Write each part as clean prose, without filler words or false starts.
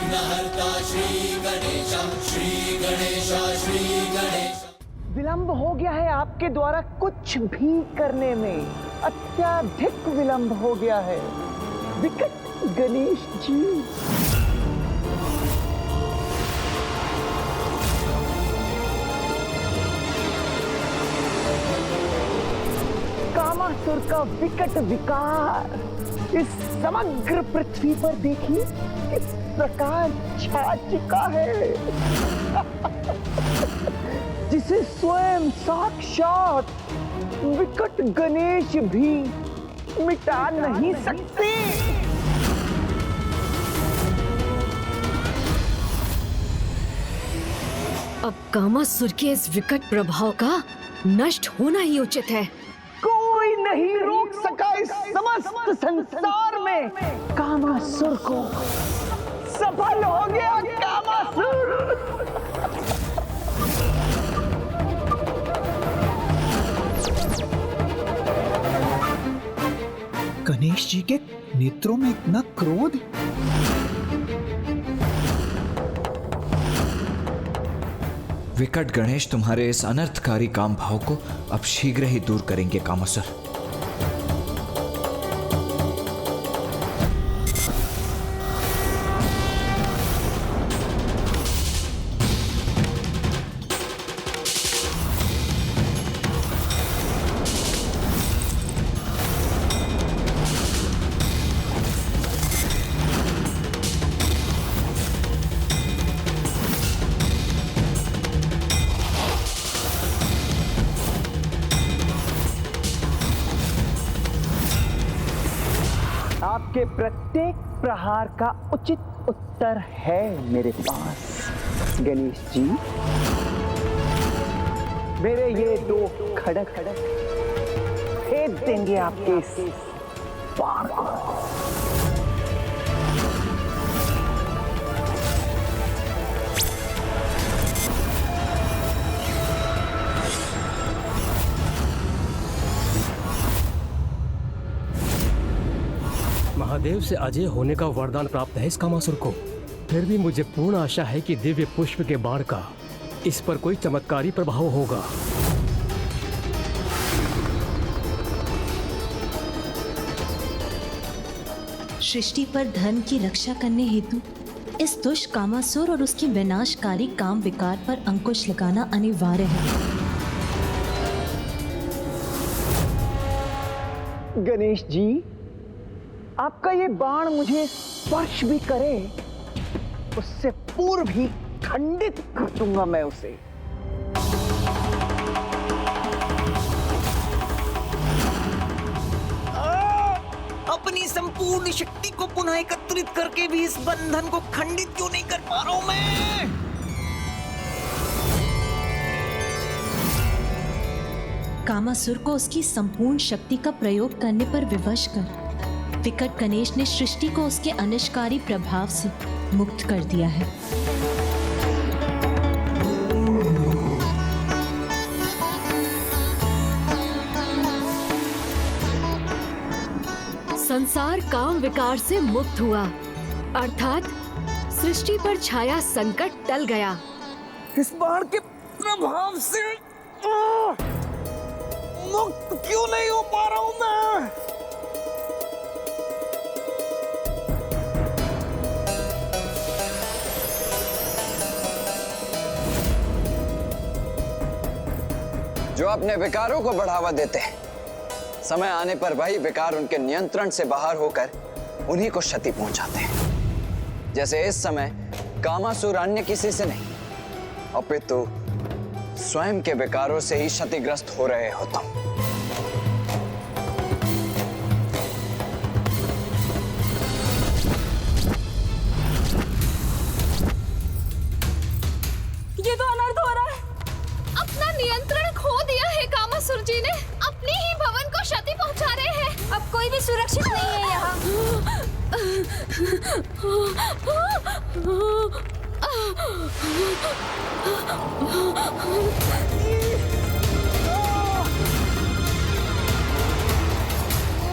विघ्नहर्ता श्री गणेश, श्री गणेश, श्री गणेश। विलंब हो गया है आपके द्वारा कुछ भी करने में, अत्याधिक विलंब हो गया है विकट गणेश जी। कामासुर का विकट विकार इस समग्र पृथ्वी पर देखिए किस प्रकार छा चुका है, जिसे स्वयं साक्षात विकट गणेश भी मिटा नहीं सकते। अब कामासुर के इस विकट प्रभाव का नष्ट होना ही उचित है। कोई नहीं रोक सका इस समस्त संसार में कामासुर को। सफल हो गया कामासुर। गणेश जी के नेत्रों में इतना क्रोध। विकट गणेश तुम्हारे इस अनर्थकारी काम भाव को अब शीघ्र ही दूर करेंगे कामासुर। आपके प्रत्येक प्रहार का उचित उत्तर है मेरे पास गणेश जी। मेरे ये दो खड़क फेंक देंगे आपके इस बाण को। महादेव से अजय होने का वरदान प्राप्त है इस कामासुर को। फिर भी मुझे पूर्ण आशा है कि दिव्य पुष्प के बाण का इस पर कोई चमत्कारी प्रभाव होगा। सृष्टि पर धर्म की रक्षा करने हेतु इस दुष्ट कामासुर और उसके विनाशकारी काम विकार पर अंकुश लगाना अनिवार्य है। गणेश जी, आपका ये बाण मुझे स्पर्श भी करे उससे पूर्व ही खंडित कर दूंगा मैं उसे। अपनी संपूर्ण शक्ति को पुनः एकत्रित करके भी इस बंधन को खंडित क्यों नहीं कर पा रहा हूं मैं? कामासुर को उसकी संपूर्ण शक्ति का प्रयोग करने पर विवश कर विकट गणेश ने सृष्टि को उसके अनिष्टकारी प्रभाव से मुक्त कर दिया है। संसार काम विकार से मुक्त हुआ, अर्थात सृष्टि पर छाया संकट टल गया। इस बाण के प्रभाव से मुक्त क्यों नहीं हो पा रहा हूं मैं? जो अपने विकारों को बढ़ावा देते हैं, समय आने पर वही विकार उनके नियंत्रण से बाहर होकर उन्हीं को क्षति पहुंचाते हैं। जैसे इस समय कामासुर अन्य किसी से नहीं अपितु स्वयं के विकारों से ही क्षतिग्रस्त हो रहे हो तुम। ये तो अनर्थ हो रहा है। अपना नियंत्रण खो दिया है कामासुर जी ने, अपने ही भवन को क्षति पहुंचा रहे हैं। अब कोई भी सुरक्षित नहीं है यहाँ।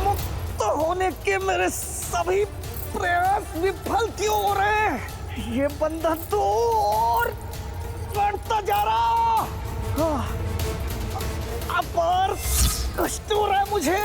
मुक्त होने के मेरे सभी प्रयास विफल क्यों हो रहे हैं? ये बंधन तो और बढ़ता जा रहा। अपार कष्ट हो रहा है मुझे।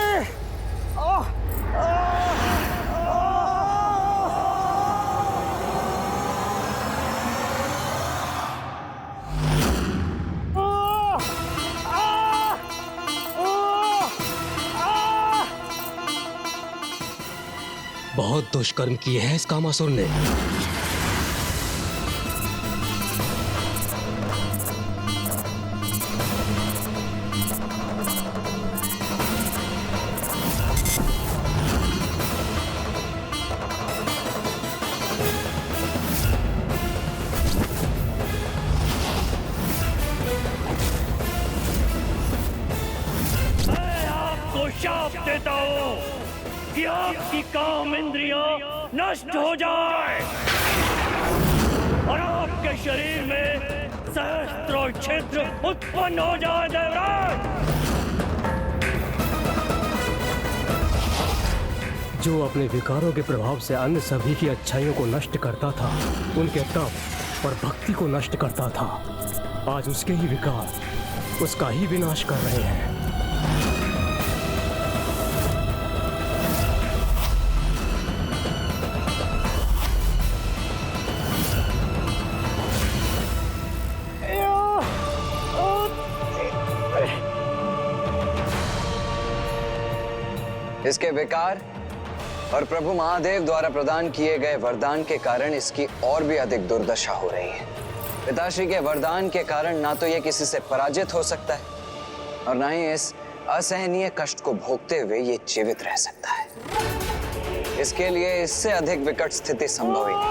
बहुत दुष्कर्म किए हैं इस कामासुर ने। मैं आपको शाप देता हूँ कि आपकी काम इंद्रियां नष्ट हो जाए और आपके शरीर में सहस्त्रों छिद्र उत्पन्न हो जाए। देवराज, जो अपने विकारों के प्रभाव से अन्य सभी की अच्छाइयों को नष्ट करता था, उनके तप और भक्ति को नष्ट करता था, आज उसके ही विकार उसका ही विनाश कर रहे हैं। इसके विकार और प्रभु महादेव द्वारा प्रदान किए गए वरदान के कारण इसकी और भी अधिक दुर्दशा हो रही है। पिताश्री के वरदान के कारण ना तो यह किसी से पराजित हो सकता है और ना ही इस असहनीय कष्ट को भोगते हुए ये जीवित रह सकता है। इसके लिए इससे अधिक विकट स्थिति संभव ही नहीं।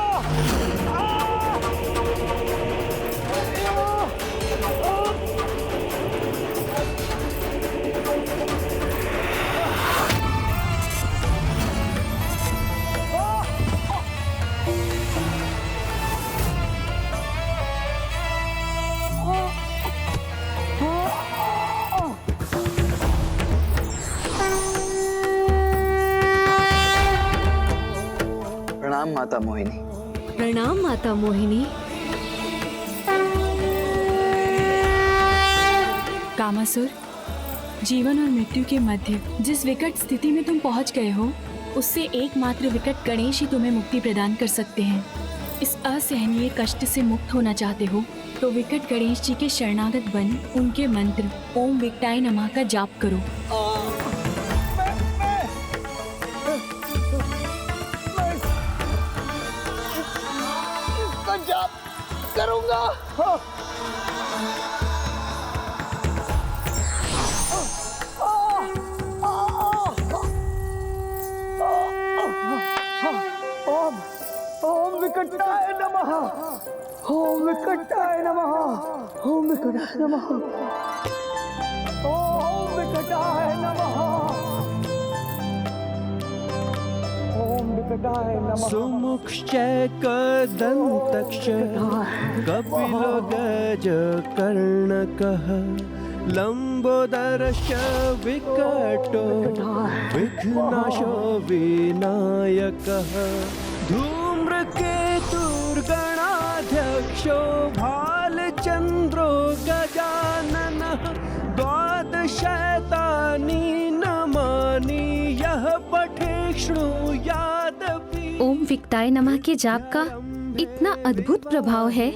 प्रणाम माता मोहिनी। प्रणाम माता मोहिनी। कामासुर, जीवन और मृत्यु के मध्य जिस विकट स्थिति में तुम पहुंच गए हो, उससे एकमात्र विकट गणेश ही तुम्हें मुक्ति प्रदान कर सकते हैं। इस असहनीय कष्ट से मुक्त होना चाहते हो तो विकट गणेश जी के शरणागत बन उनके मंत्र ओम विकटाय नमः का जाप करो। जाप करूंगा। ओम विकटाय नमः। ओम विकटाय नमः। ओम विकटाय नमः। ओम विकटाय नमः। सुमुक्षच कदन्तक्ष कपिलो गजकर्णकः लम्बोदरश्च विकटो विघ्नाशो विनायकः धूम्रकेतुर्गणाध्यक्षो भालचन्द्रो गजाननः द्वादशैतानि नमानि यः पठे शृणुयादपि। ओम विकटाय नमः के जाप का इतना अद्भुत प्रभाव है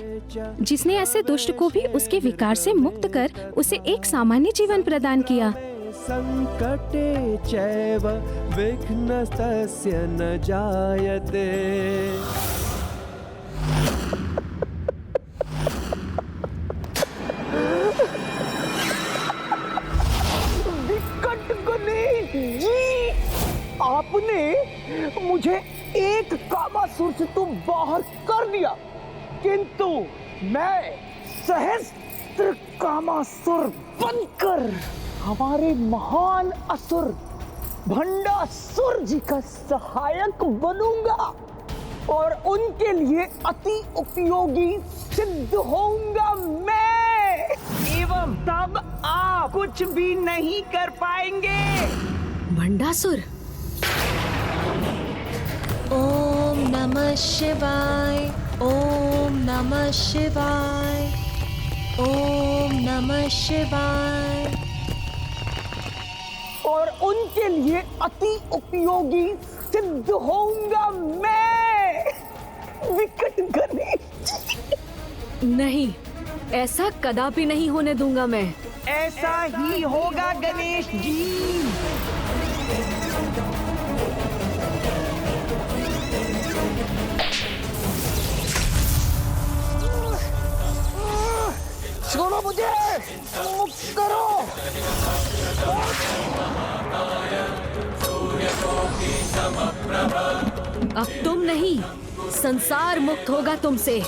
जिसने ऐसे दुष्ट को भी उसके विकार से मुक्त कर उसे एक सामान्य जीवन प्रदान किया। संकटे चैव विघ्नस्तस्य न जायते। विकट गणेश जी, आपने मुझे एक कामासुर से तो बाहर कर दिया, किंतु मैं सहस्त्र कामासुर बनकर हमारे महान असुर भंडासुर जी का सहायक बनूंगा और उनके लिए अति उपयोगी सिद्ध होऊंगा मैं। एवं तब आप कुछ भी नहीं कर पाएंगे। भंडासुर। ओम नमः शिवाय। ओम नमः शिवाय, ओम नमः शिवाय। और उनके लिए अति उपयोगी सिद्ध होऊंगा मैं, विकट गणेश। नहीं, ऐसा कदापि नहीं होने दूंगा मैं। ऐसा ही होगा गणेश जी। छोड़ो मुझे, मुक्त करो। अब तुम नहीं, संसार मुक्त होगा तुमसे।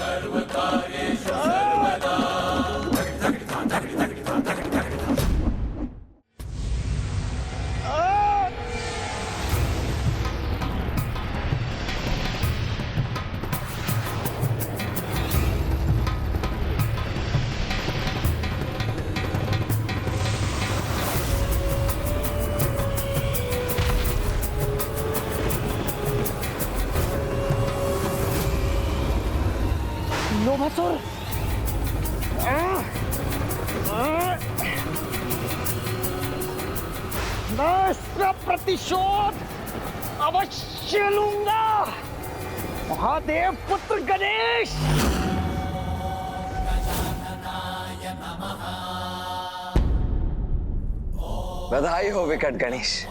लोभासुर, मैं इसका प्रतिशोध अवश्य लूंगा, महादेव पुत्र गणेश। बधाई हो विकट गणेश।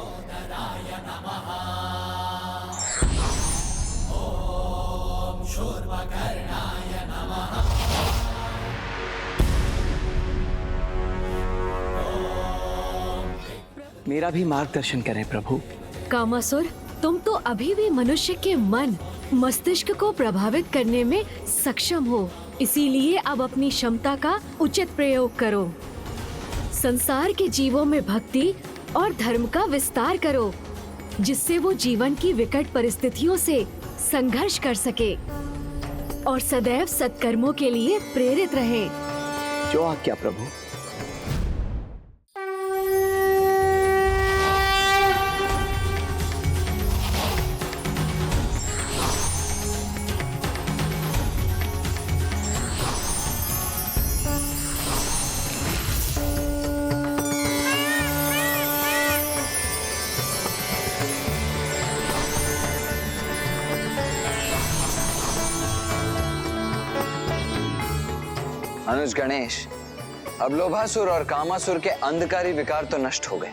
मेरा भी मार्गदर्शन करें प्रभु। कामासुर, तुम तो अभी भी मनुष्य के मन मस्तिष्क को प्रभावित करने में सक्षम हो, इसीलिए अब अपनी क्षमता का उचित प्रयोग करो। संसार के जीवों में भक्ति और धर्म का विस्तार करो, जिससे वो जीवन की विकट परिस्थितियों से संघर्ष कर सके और सदैव सत्कर्मों के लिए प्रेरित रहे। जो आज्ञा प्रभु। अनुज गणेश, अब लोभासुर और कामासुर के अंधकारी विकार तो नष्ट हो गए,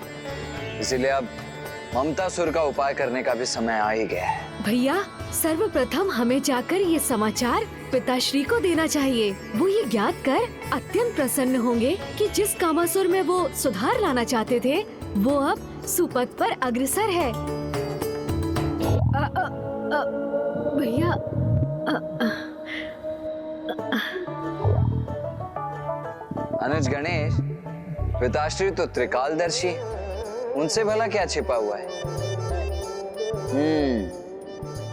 इसीलिए अब ममतासुर का उपाय करने का भी समय आ ही गया है। भैया, सर्वप्रथम हमें जाकर ये समाचार पिताश्री को देना चाहिए। वो ये ज्ञात कर अत्यंत प्रसन्न होंगे कि जिस कामासुर में वो सुधार लाना चाहते थे, वो अब सुपथ पर अग्रसर है। भैया, अनुज गणेश, पिताश्री तो त्रिकालदर्शी, उनसे भला क्या छिपा हुआ है?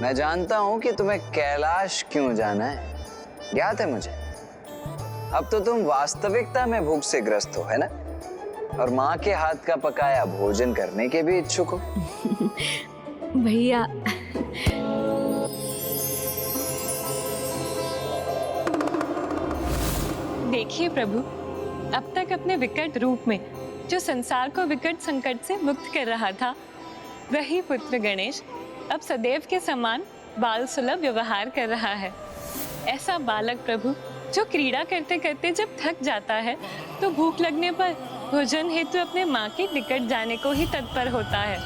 मैं जानता हूं कि तुम्हें कैलाश क्यों जाना है, ज्ञात है मुझे। अब तो तुम वास्तविकता में भूख से ग्रस्त हो, है ना? और माँ के हाथ का पकाया भोजन करने के भी इच्छुक हो। भैया, देखिए प्रभु, अब तक अपने विकट रूप में जो संसार को विकट संकट से मुक्त कर रहा था, वही पुत्र गणेश अब सदैव के समान बाल सुलभ व्यवहार कर रहा है। ऐसा बालक प्रभु जो क्रीड़ा करते करते जब थक जाता है, तो भूख लगने पर भोजन हेतु अपने माँ के निकट जाने को ही तत्पर होता है।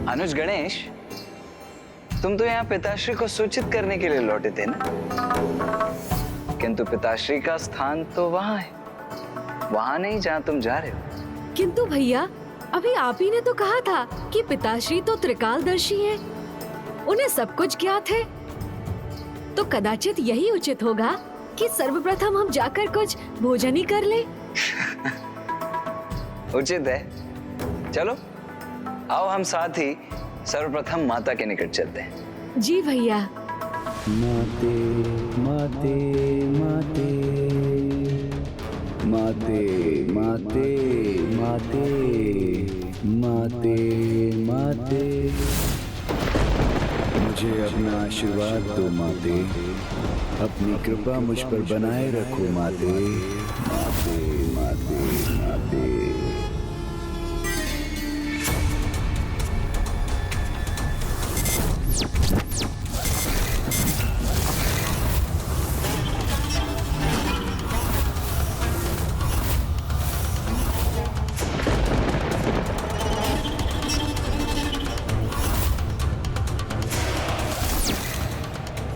अनुज गणेश, तुम तो यहाँ पिताश्री को सूचित करने के लिए लौटे थे ना? किंतु पिताश्री का स्थान तो वहाँ है, वहाँ नहीं जहाँ तुम जा रहे हो। किंतु भैया, अभी आप ही ने तो कहा था कि पिताश्री तो त्रिकालदर्शी हैं, उन्हें सब कुछ ज्ञात है। तो कदाचित यही उचित होगा कि सर्वप्रथम हम जाकर कुछ भोजन ही कर ले। उचित है, चलो आओ हम साथ ही सर्वप्रथम माता के निकट चलते हैं। जी भैया। माते माते माते माते माते माते माते माते मुझे अपना आशीर्वाद दो माते, अपनी कृपा मुझ पर बनाए रखो माते, माते माते माते।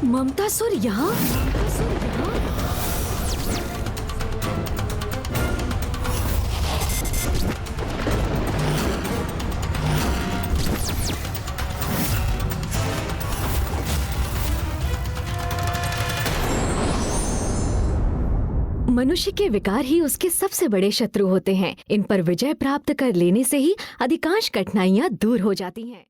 ममतासुर यहाँ? मनुष्य के विकार ही उसके सबसे बड़े शत्रु होते हैं। इन पर विजय प्राप्त कर लेने से ही अधिकांश कठिनाइयाँ दूर हो जाती हैं।